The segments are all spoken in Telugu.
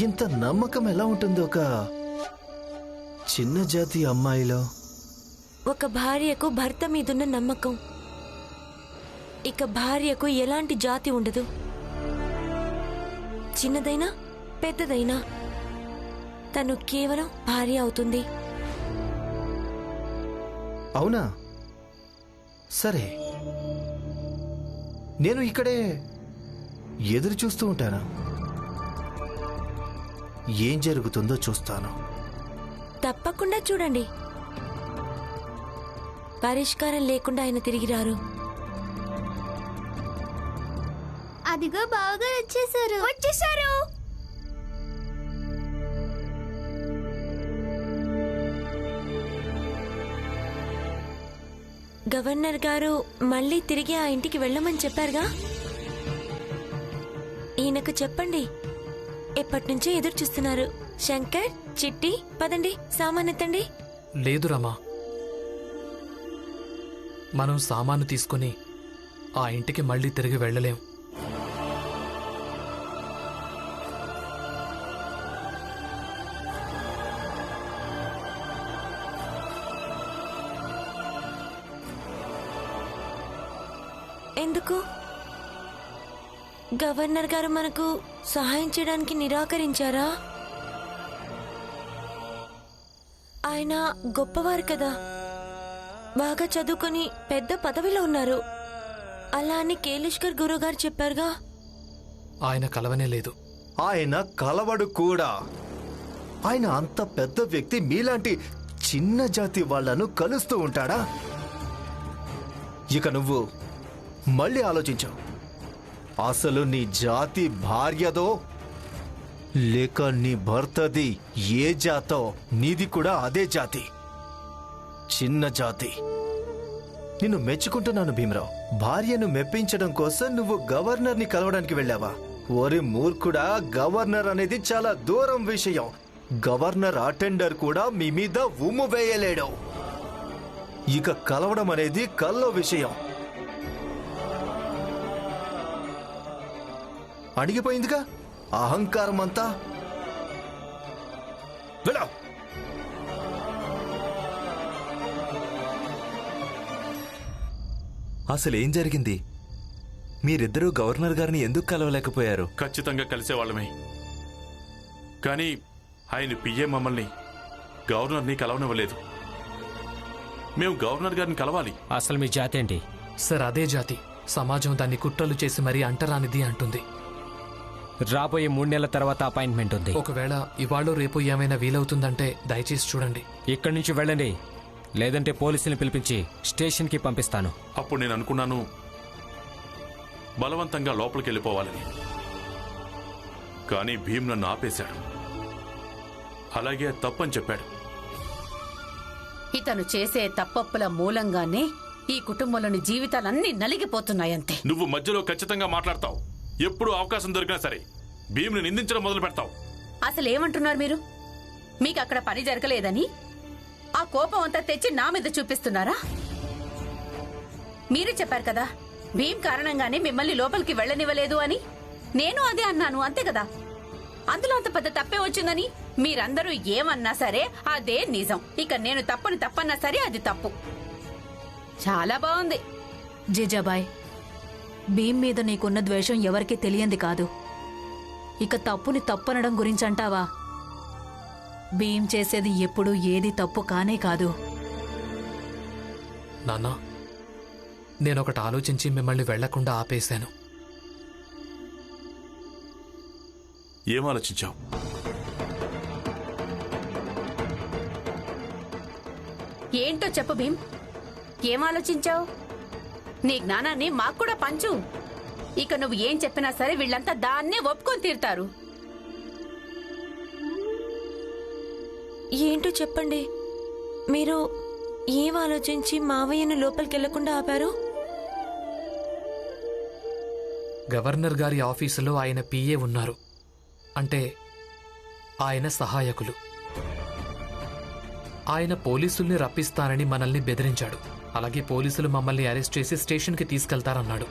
ఇంత నమ్మకం ఎలా ఉంటుంది ఒక చిన్న జాతి అమ్మాయిలో? ఒక భార్యకు భర్త మీదున్న నమ్మకం. ఇక భార్యకు ఎలాంటి జాతి ఉండదు. చిన్నదైనా పెద్దదైనా తను కేవలం భార్య అవుతుంది. అవునా? సరే, నేను ఇక్కడే ఎదురు చూస్తూ ఉంటాను. ఏం జరుగుతుందో చూస్తాను. తప్పకుండా చూడండి. పరిష్కారం లేకుండా ఆయన తిరిగి రారు. అదిగో బావగారు వచ్చేసారు. గవర్నర్ గారు మళ్ళీ తిరిగి ఆ ఇంటికి వెళ్ళమని చెప్పారుగా. ఈయనకు చెప్పండి, ఎప్పటినుంచో ఎదురు చూస్తున్నారు. శంకర్, చిట్టి, పదండి, సామాన్ ఎత్తండి. లేదు రమా, మనం సామాను తీసుకుని ఆ ఇంటికి మళ్ళీ తిరిగి వెళ్ళలేం. ఎందుకు? గవర్నర్ గారు మనకు సహాయం చేయడానికి నిరాకరించారా? ఆయన గొప్పవారు కదా, బాగా చదువుకొని పెద్ద పదవిలో ఉన్నారు. అలా అని కేలేష్కర్ గురుగారు చెప్పారుగా. ఆయన కలవనే లేదు. ఆయన కలవడు కూడా. ఆయన అంత పెద్ద వ్యక్తి మీలాంటి చిన్న జాతి వాళ్లను కలుస్తూ ఉంటాడా? ఇక నువ్వు మళ్ళీ ఆలోచించు. అసలు నీ జాతి భార్యదో లేక నీ భర్తది ఏ జాతో, నీది కూడా అదే జాతి, చిన్న జాతి. నిన్ను మెచ్చుకుంటున్నాను భీమరావు. భార్యను మెప్పించడం కోసం నువ్వు గవర్నర్ని కలవడానికి వెళ్ళావా? ఓరి మూర్ఖుడా, గవర్నర్ అనేది చాలా దూరం విషయం. గవర్నర్ అటెండర్ కూడా మీ మీద ఉమ్ము వేయలేడు. ఇక కలవడం అనేది కల్లో విషయం. అడిగిపోయిందిగా అహంకారం అంతా. వెళ్ళా. అసలేం జరిగింది? మీరిద్దరూ గవర్నర్ గారిని ఎందుకు కలవలేకపోయారు? ఖచ్చితంగా కలిసేవాళ్ళమే, కానీ ఆయన పిఏ మమ్మల్ని గవర్నర్ని కలవనివ్వలేదు. మేము గవర్నర్ గారిని కలవాలి. అసలు మీ జాతి ఏంటి? సార్, అదే జాతి. సమాజం దాన్ని కుట్రలు చేసి మరీ అంటరానిది అంటుంది. రాబోయే 3 నెలల తర్వాత అపాయింట్మెంట్ ఉంది. ఒకవేళ ఇవాళ రేపు ఏమైనా వీలవుతుందంటే దయచేసి చూడండి. ఇక్కడి నుంచి వెళ్ళండి, లేదంటే పోలీసుని పిలిపించి స్టేషన్కి పంపిస్తాను. అప్పుడు నేను అనుకున్నాను బలవంతంగా లోపలికి వెళ్ళిపోవాలని, కానీ భీమ్ నన్ను ఆపేశాడు. అలాగే తప్పని చెప్పాడు. ఇతను చేసే తప్పప్పుల మూలంగానే ఈ కుటుంబంలోని జీవితాలన్నీ నలిగిపోతున్నాయంతే. నువ్వు మధ్యలో ఖచ్చితంగా మాట్లాడతావు. ఎప్పుడు అవకాశం దొరికినా సరే భీమ్ని నిందించడం మొదలు పెడతావు. అసలు ఏమంటున్నారు మీరు? మీకు అక్కడ పని జరగలేదని ఆ కోపం అంతా తెచ్చి నా మీద చూపిస్తున్నారా? మీరే చెప్పారు కదా భీమ్ కారణంగానే మిమ్మల్ని లోపలికి వెళ్ళనివ్వలేదు అని. నేను అదే అన్నాను, అంతే కదా. అందులో అంత పెద్ద తప్పే వచ్చిందని మీరందరూ ఏమన్నా సరే అదే నిజం. ఇక నేను తప్పన్నా సరే అది తప్పు. చాలా బాగుంది. జీజాబాయ్, భీమ్ మీద నీకున్న ద్వేషం ఎవరికీ తెలియంది కాదు. ఇక తప్పుని తప్పనడం గురించి అంటావా? భీమ్ చేసేది ఎప్పుడూ ఏది తప్పు కానే కాదు. నాన్నా, నేనొకటి ఆలోచించి మిమ్మల్ని వెళ్లకుండా ఆపేశాను. ఏం ఆలోచించావు? ఏంటో చెప్పు భీమ్, ఏం ఆలోచించావు? నీ జ్ఞానాన్ని మాకు కూడా పంచు. ఇక నువ్వు ఏం చెప్పినా సరే వీళ్ళంతా దాన్నే ఒప్పుకొని తీరుతారు. ఏంటో చెప్పండి. మీరు ఏం ఆలోచించి మావయ్యను లోపలికెళ్లకుండా ఆపారు? గవర్నర్ గారి ఆఫీసులో ఆయన పిఏ ఉన్నారు, అంటే ఆయన సహాయకులు. ఆయన పోలీసుల్ని రప్పిస్తానని మనల్ని బెదిరించాడు. అలాగే పోలీసులు మమ్మల్ని అరెస్ట్ చేసి స్టేషన్కి తీసుకెళ్తారన్నాడు.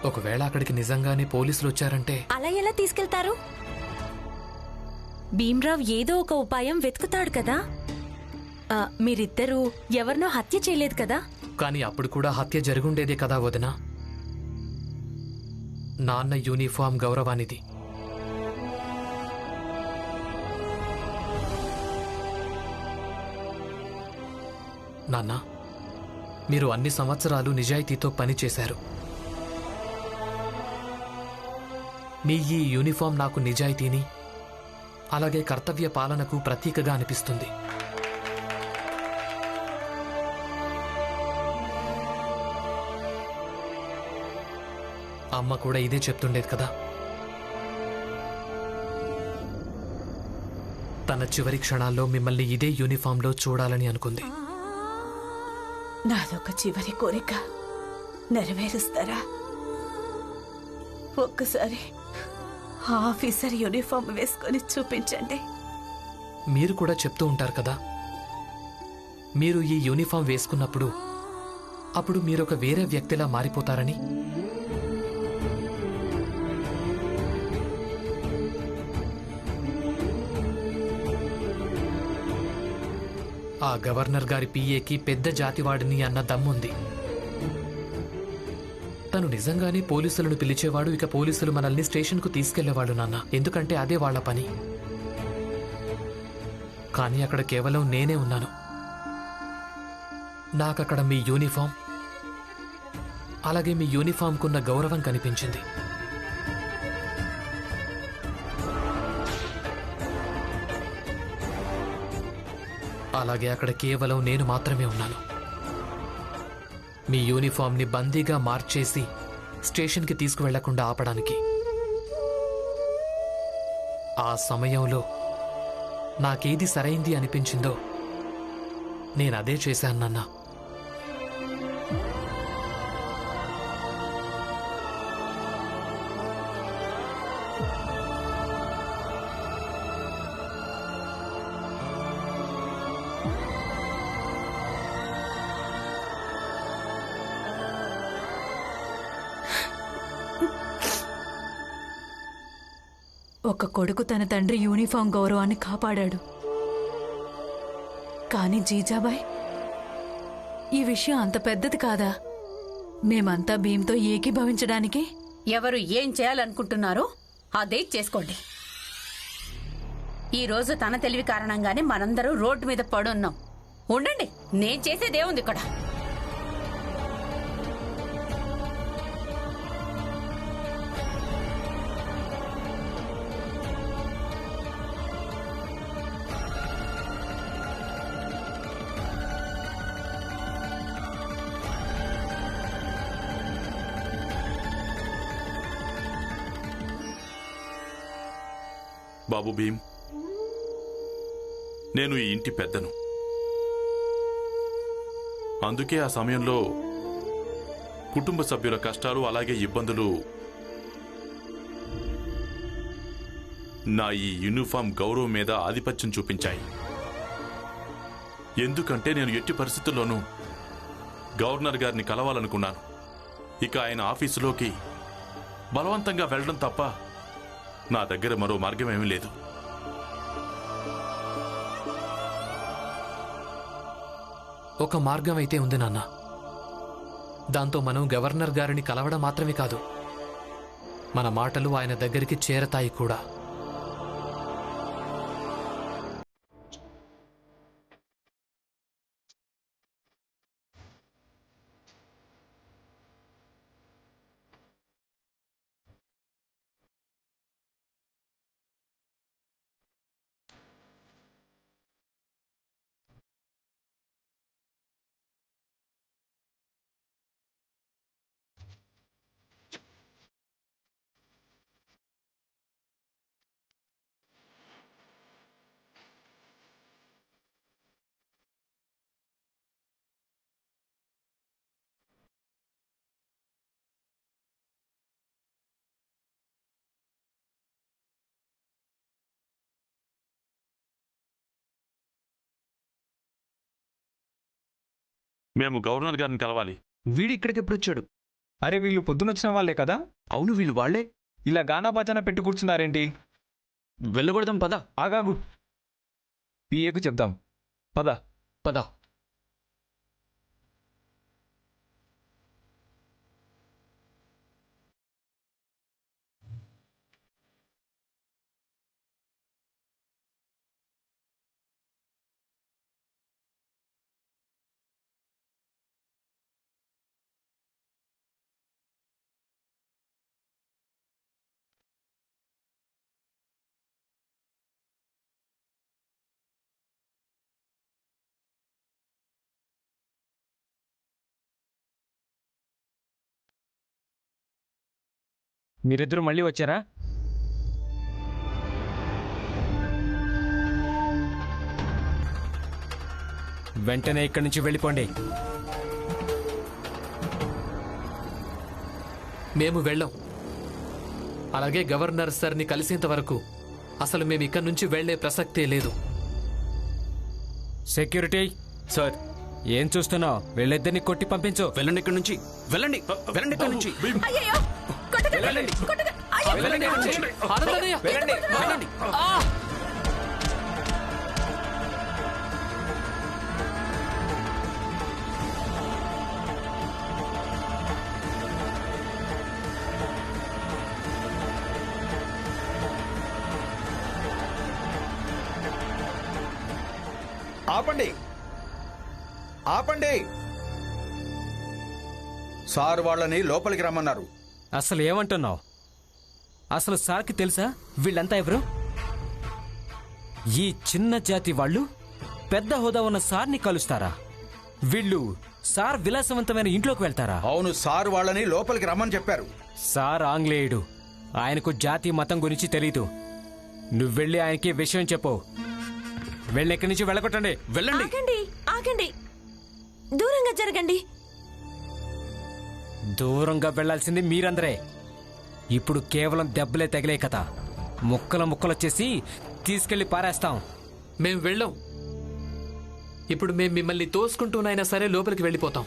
ఒకవేళ అక్కడికి నిజంగానే పోలీసులు వచ్చారంటే అలా ఎలా తీసుకెళ్తారు? భీమ్రావ్ ఏదో ఒక ఉపాయం వెతుకుతాడు కదా. మీరిద్దరూ ఎవరినో హత్య చేయలేదు కదా? కానీ అప్పుడు కూడా హత్య జరుగుండేదే కదా వదినా. నాన్న యూనిఫామ్ గౌరవానిది. నాన్న, మీరు అన్ని సంవత్సరాలు నిజాయితీతో పనిచేశారు. మీ ఈ యూనిఫామ్ నాకు నిజాయితీని అలాగే కర్తవ్య పాలనకు ప్రతీకగా అనిపిస్తుంది. అమ్మ కూడా ఇదే చెప్తుండేది కదా. తన చివరి క్షణాల్లో మిమ్మల్ని ఇదే యూనిఫామ్లో చూడాలని అనుకుంది. నాదొక చివరి కోరిక నెరవేరుస్తారా? ఒక్కసారి ఆఫీసర్ యూనిఫామ్ వేసుకొని చూపించండి. మీరు కూడా చెప్తూ ఉంటారు కదా, మీరు ఈ యూనిఫామ్ వేసుకున్నప్పుడు అప్పుడు మీరొక వేరే వ్యక్తిలా మారిపోతారని. ఆ గవర్నర్ గారి పిఏకి పెద్ద జాతివాడిని అన్న దమ్ముంది. తను నిజంగానే పోలీసులను పిలిచేవాడు. ఇక పోలీసులు మనల్ని స్టేషన్కు తీసుకెళ్లేవాడు నాన్న, ఎందుకంటే అదే వాళ్ల పని. కానీ అక్కడ కేవలం నేనే ఉన్నాను. నాకక్కడ మీ యూనిఫామ్ అలాగే మీ యూనిఫామ్కున్న గౌరవం కనిపించింది. అలాగే అక్కడ కేవలం నేను మాత్రమే ఉన్నాను. మీ యూనిఫామ్ని బందీగా మార్చేసి స్టేషన్కి తీసుకువెళ్లకుండా ఆపడానికి. ఆ సమయంలో నాకేది సరైంది అనిపించిందో నేనదే చేశాను నాన్న. ఒక కొడుకు తన తండ్రి యూనిఫామ్ గౌరవాన్ని కాపాడాడు. కానీ జీజాబాయ్, ఈ విషయం అంత పెద్దది కాదా? మేమంతా భీమ్తో ఏకీభవించడానికి. ఎవరు ఏం చేయాలనుకుంటున్నారో అదే చేసుకోండి. ఈ రోజు తన తెలివి కారణంగానే మనందరం రోడ్డు మీద పడున్నాం. ఉండండి, నేను చేసేదేముంది ఇక్కడ. బాబు భీమ్, నేను ఈ ఇంటి పెద్దను. అందుకే ఆ సమయంలో కుటుంబ సభ్యుల కష్టాలు అలాగే ఇబ్బందులు నా ఈ యూనిఫామ్ గౌరవం మీద ఆధిపత్యం చూపించాయి. ఎందుకంటే నేను ఎట్టి పరిస్థితుల్లోనూ గవర్నర్ గారిని కలవాలనుకున్నాను. ఇక ఆయన ఆఫీసులోకి బలవంతంగా వెళ్ళడం తప్ప నా దగ్గర మరో మార్గమేమీ లేదు. ఒక మార్గం అయితే ఉంది నాన్న. దాంతో మనం గవర్నర్ గారిని కలవడం మాత్రమే కాదు, మన మాటలు ఆయన దగ్గరికి చేరతాయి కూడా. మేము గవర్నర్ గారిని కలవాలి. వీడు ఇక్కడికి ఎప్పుడు వచ్చాడు? అరే వీళ్ళు పొద్దునొచ్చిన వాళ్ళే కదా? అవును, వీళ్ళు వాళ్లే. ఇలా గానా బాజానా పెట్టి కూర్చున్నారేంటి? వెళ్ళగొడదాం పద. ఆగాగు, పిఏకు చెప్దాం. పద పద. మీరిద్దరూ మళ్ళీ వచ్చారా? వెంటనే ఇక్కడి నుంచి వెళ్ళిపోండి. మేము వెళ్ళాం. అలాగే గవర్నర్ సార్ని కలిసేంత వరకు అసలు మేము ఇక్కడి నుంచి వెళ్లే ప్రసక్తే లేదు. సెక్యూరిటీ సార్, ఏం చూస్తున్నావు? వీళ్ళిద్దరిని కొట్టి పంపించు. వెళ్ళండి ఇక్కడి నుంచి. వెళ్ళండి, వెళ్ళండి ఇక్కడి నుంచి. అయ్యయ్యో, కొట్టకండి, కొట్టకండి. అయ్యో, ఆనందన్నయ్య, వెళ్ళండి. ఆపండి, ఆపండి. సార్ వాళ్ళని లోపలికి రమ్మన్నారు. అసలు ఏమంటున్నావు? అసలు సార్కి తెలుసా వీళ్ళంతా ఎవరు? ఈ చిన్న జాతి వాళ్ళు పెద్ద హోదా ఉన్న సార్ని కలుస్తారా? వీళ్ళు సార్ విలాసవంతమైన ఇంట్లోకి వెళ్తారా? అవును, సార్ వాళ్ళని లోపలికి రమ్మని చెప్పారు. సార్ ఆంగ్లేయుడు, ఆయనకు జాతి మతం గురించి తెలీదు. నువ్వెళ్ళి ఆయనకి విషయం చెప్పు. వెళ్ళి ఇక్కడి నుంచి వెళ్ళగొట్టండి. వెళ్ళండి. ఆగండి, ఆగండి, దూరంగా జరగండి. దూరంగా వెళ్లాల్సింది మీరందరే. ఇప్పుడు కేవలం దెబ్బలే తగిలే కదా, ముక్కలు చేసి తీసుకెళ్లి పారేస్తాం. మేము వెళ్ళాం. ఇప్పుడు మేము మిమ్మల్ని తోసుకుంటూనైనా సరే లోపలికి వెళ్ళిపోతాం.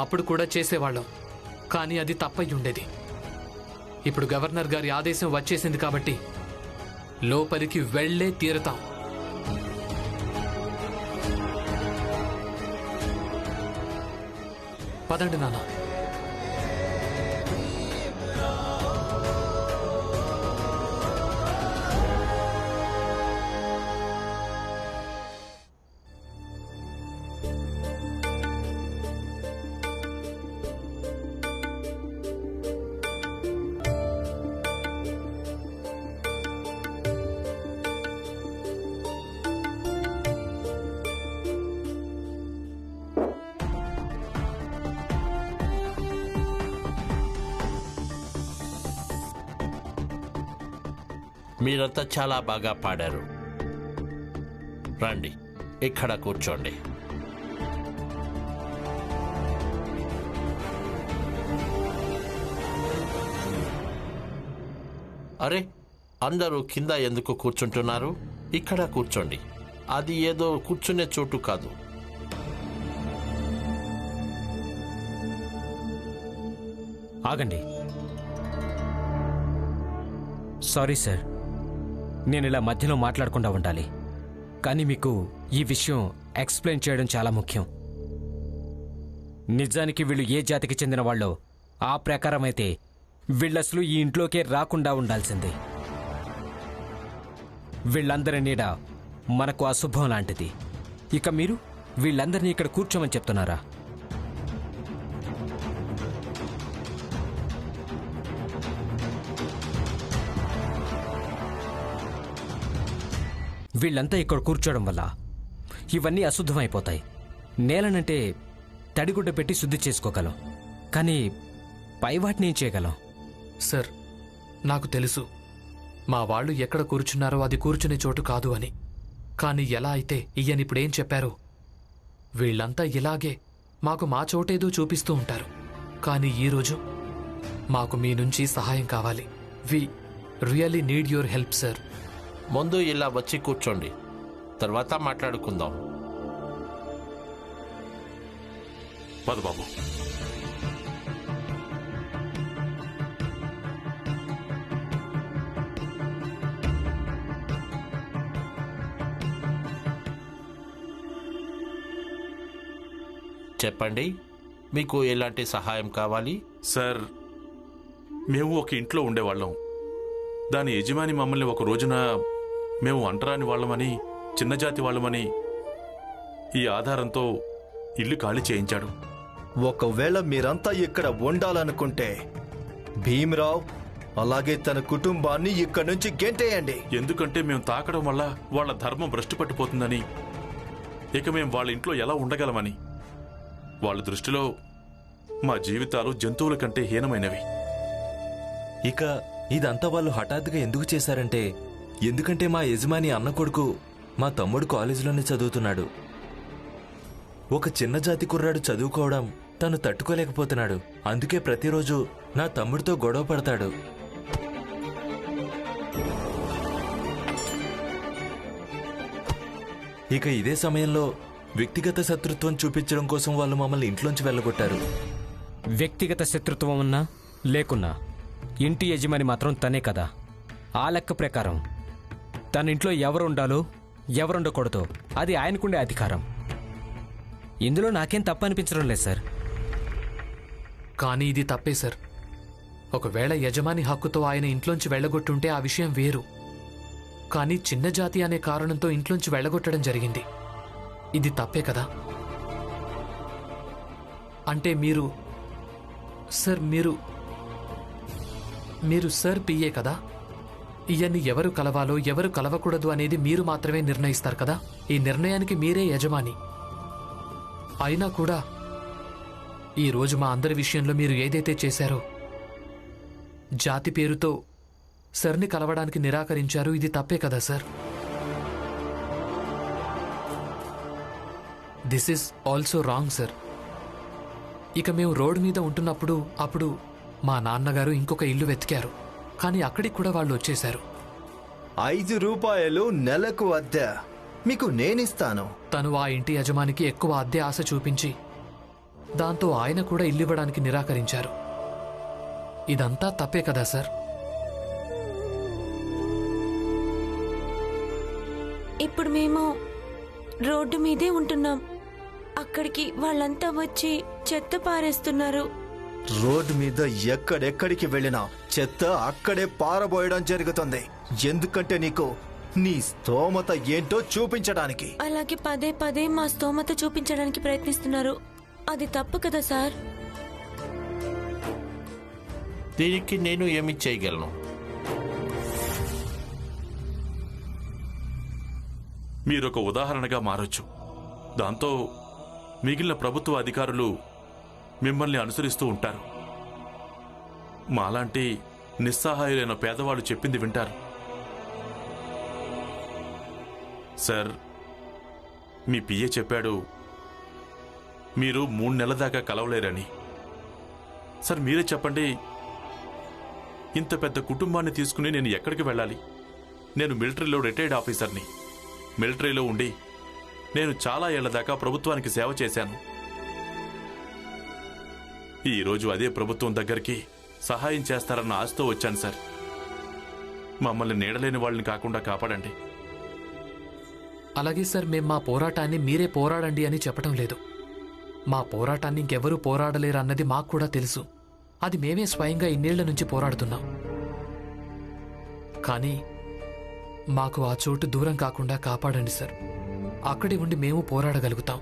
అప్పుడు కూడా చేసేవాళ్ళం, కానీ అది తప్పయి ఉండేది. ఇప్పుడు గవర్నర్ గారి ఆదేశం వచ్చేసింది కాబట్టి లోపలికి వెళ్లే తీరుతాం. పదండి నాన్న. మీరంతా చాలా బాగా పాడారు. రండి, ఇక్కడ కూర్చోండి. అరే, అందరూ కింద ఎందుకు కూర్చుంటున్నారు? ఇక్కడ కూర్చోండి. అది ఏదో కూర్చునే చోటు కాదు. ఆగండి. సారీ సార్, నేను ఇలా మధ్యలో మాట్లాడకుండా ఉండాలి. కానీ మీకు ఈ విషయం ఎక్స్ప్లెయిన్ చేయడం చాలా ముఖ్యం. నిజానికి వీళ్ళు ఏ జాతికి చెందిన వాళ్ళో ఆ ప్రకారం అయితే వీళ్ళసలు ఈ ఇంట్లోకే రాకుండా ఉండాల్సిందే. వీళ్ళందరి నీడ మనకు అశుభం లాంటిది. ఇక మీరు వీళ్ళందరినీ ఇక్కడ కూర్చోమని చెప్తున్నారా? వీళ్ళంతా ఇక్కడ కూర్చోవడం వల్ల ఇవన్నీ అశుద్ధమైపోతాయి. నేలనంటే తడిగుడ్డ పెట్టి శుద్ధి చేసుకోగలం, కానీ పైవాటిని ఏం చేయగలం? సార్, నాకు తెలుసు మా వాళ్ళు ఎక్కడ కూర్చున్నారో అది కూర్చునే చోటు కాదు అని. కానీ ఎలా అయితే ఈయనిప్పుడేం చెప్పారో, వీళ్ళంతా ఇలాగే మాకు మా చోటేదో చూపిస్తూ ఉంటారు. కానీ ఈరోజు మాకు మీ నుంచి సహాయం కావాలి. We really need your help sir. ముందు ఇలా వచ్చి కూర్చోండి, తర్వాత మాట్లాడుకుందాం. పద బాబు. చెప్పండి, మీకు ఎలాంటి సహాయం కావాలి? సార్, మేము ఒక ఇంట్లో ఉండేవాళ్ళం. దాని యజమాని మమ్మల్ని ఒక రోజున మేము అంటరాని వాళ్ళమని, చిన్న జాతి వాళ్ళమని ఈ ఆధారంతో ఇల్లు ఖాళీ చేయించాడు. ఒకవేళ మీరంతా ఇక్కడ ఉండాలనుకుంటే భీమరావు అలాగే తన కుటుంబాన్ని ఇక్కడి నుంచి గెంటేయండి. ఎందుకంటే మేము తాకడం వల్ల వాళ్ళ ధర్మం భ్రష్టు పట్టిపోతుందని, ఇక మేము వాళ్ళ ఇంట్లో ఎలా ఉండగలమని. వాళ్ళ దృష్టిలో మా జీవితాలు జంతువుల కంటే హీనమైనవి. ఇక ఇదంతా వాళ్ళు హఠాత్తుగా ఎందుకు చేశారంటే, ఎందుకంటే మా యజమాని అన్న కొడుకు మా తమ్ముడు కాలేజీలోనే చదువుతున్నాడు. ఒక చిన్న జాతి కుర్రాడు చదువుకోవడం తను తట్టుకోలేకపోతున్నాడు. అందుకే ప్రతిరోజు నా తమ్ముడితో గొడవ పడతాడు. ఇక ఇదే సమయంలో వ్యక్తిగత శత్రుత్వం చూపించడం కోసం వాళ్ళు మమ్మల్ని ఇంట్లోంచి వెళ్ళగొట్టారు. వ్యక్తిగత శత్రుత్వం ఉన్నా లేకున్నా ఇంటి యజమాని మాత్రం తనే కదా. ఆ లెక్క ప్రకారం తన ఇంట్లో ఎవరు ఉండాలో ఎవరుండకూడదో అది ఆయనకుండే అధికారం. ఇందులో నాకేం తప్పు అనిపించడం లేదు సార్. కానీ ఇది తప్పే సార్. ఒకవేళ యజమాని హక్కుతో ఆయన ఇంట్లోంచి వెళ్ళగొట్టుంటే ఆ విషయం వేరు. కానీ చిన్న జాతి అనే కారణంతో ఇంట్లోంచి వెళ్ళగొట్టడం జరిగింది. ఇది తప్పే కదా. అంటే మీరు సార్ మీరు సార్ పిఏ కదా. ఇవన్నీ ఎవరు కలవాలో ఎవరు కలవకూడదు అనేది మీరు మాత్రమే నిర్ణయిస్తారు కదా. ఈ నిర్ణయానికి మీరే యజమాని. అయినా కూడా ఈరోజు మా అందరి విషయంలో మీరు ఏదైతే చేశారో, జాతి పేరుతో సర్ని కలవడానికి నిరాకరించారు. ఇది తప్పే కదా sir. This is also wrong sir. ఇక మేము రోడ్డు మీద ఉంటున్నప్పుడు అప్పుడు మా నాన్నగారు ఇంకొక ఇల్లు వెతికారు. కానీ అక్కడికి కూడా వాళ్ళు వచ్చేశారు. 5 రూపాయలు నెలకు అద్దె మీకు నేనిస్తాను. తను ఆ ఇంటి యజమానికి ఎక్కువ అద్దె ఆశ చూపించి దాంతో ఆయన కూడా ఇల్లు ఇవ్వడానికి నిరాకరించారు. ఇదంతా తప్పే కదా సార్. ఇప్పుడు మేము రోడ్డు మీదే ఉంటున్నాం. అక్కడికి వాళ్ళంతా వచ్చి చెత్త పారేస్తున్నారు. రోడ్డు మీద ఎక్కడెక్కడికి వెళ్ళినా చెత్త అక్కడే పారబోయడం జరుగుతుంది. ఎందుకంటే నీకు నీ స్తోమత ఏంటో చూపించడానికి. అలాగే పదే పదే మా స్తోమత చూపించడానికి ప్రయత్నిస్తున్నారు. అది తప్పు కదా సార్. దీనికి నేను ఏమి చేయగలను? మీరొక ఉదాహరణగా మారొచ్చు. దాంతో మిగిలిన ప్రభుత్వ అధికారులు మిమ్మల్ని అనుసరిస్తూ ఉంటారు. మాలాంటి నిస్సహాయులైన పేదవాళ్ళు చెప్పింది వింటారు. సార్, మీ పిఏ చెప్పాడు మీరు 3 నెలల దాకా కలవలేరని. సార్, మీరే చెప్పండి, ఇంత పెద్ద కుటుంబాన్ని తీసుకుని నేను ఎక్కడికి వెళ్ళాలి? నేను మిలిటరీలో రిటైర్డ్ ఆఫీసర్ని. మిలిటరీలో ఉండి నేను చాలా ఏళ్ల దాకా ప్రభుత్వానికి సేవ చేశాను. ఈరోజు అదే ప్రభుత్వం దగ్గరికి సహాయం చేస్తారన్న ఆశతో వచ్చాను సార్. మమ్మల్ని నీడలేని వాళ్ళని కాకుండా కాపాడండి. అలాగే సార్, మేం మా పోరాటాన్ని మీరే పోరాడండి అని చెప్పడం లేదు. మా పోరాటాన్ని ఇంకెవరూ పోరాడలేరు అన్నది మాకు కూడా తెలుసు. అది మేమే స్వయంగా ఇన్నేళ్ల నుంచి పోరాడుతున్నాం. కానీ మాకు ఆ చోటు దూరం కాకుండా కాపాడండి సార్. అక్కడే ఉండి మేము పోరాడగలుగుతాం,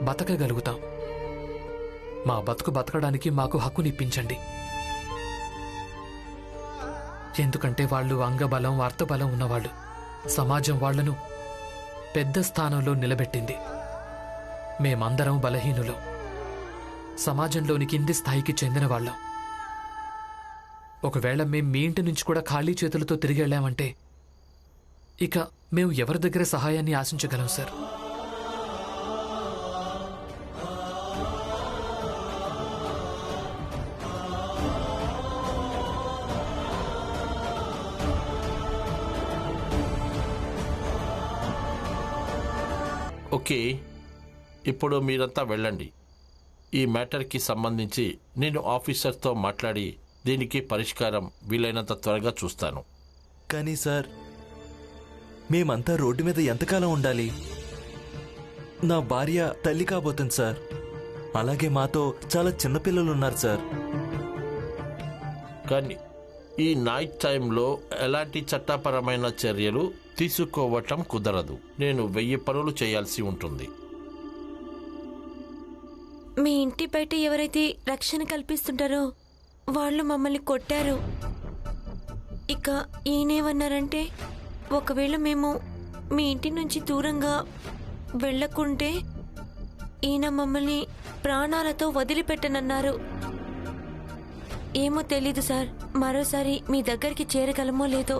బతకగలుగుతాం. మా బతుకు బతకడానికి మాకు హక్కునిప్పించండి. ఎందుకంటే వాళ్ళు అంగబలం అర్థబలం ఉన్నవాళ్ళు. సమాజం వాళ్లను పెద్ద స్థానంలో నిలబెట్టింది. మేమందరం బలహీనులు, సమాజంలోని కింది స్థాయికి చెందిన వాళ్ళం. ఒకవేళ మేం మీ ఇంటి నుంచి కూడా ఖాళీ చేతులతో తిరిగి వెళ్ళామంటే ఇక మేము ఎవరి దగ్గర సహాయాన్ని ఆశించగలం సార్? ఓకే, ఇప్పుడు మీరంతా వెళ్ళండి. ఈ మ్యాటర్కి సంబంధించి నేను ఆఫీసర్తో మాట్లాడి దీనికి పరిష్కారం వీలైనంత త్వరగా చూస్తాను. కానీ సార్, మేమంతా రోడ్డు మీద ఎంతకాలం ఉండాలి? నా భార్య తల్లి కాబోతుంది సార్. అలాగే మాతో చాలా చిన్నపిల్లలు ఉన్నారు సార్. కానీ ఈ నైట్ టైంలో ఎలాంటి చట్టపరమైన చర్యలు తీసుకోవటం కుదరదు. నేను 1000 పనులు చేయాల్సి ఉంటుంది. మీ ఇంటి బయట ఎవరైతే రక్షణ కల్పిస్తుంటారో వాళ్ళు మమ్మల్ని కొట్టారు. ఇక ఈయనేమన్నారంటే ఒకవేళ మేము మీ ఇంటి నుంచి దూరంగా వెళ్ళకుంటే ఈయన మమ్మల్ని ప్రాణాలతో వదిలిపెట్టనన్నారు. ఏమో తెలీదు సార్, మరోసారి మీ దగ్గరికి చేరగలమో లేదో.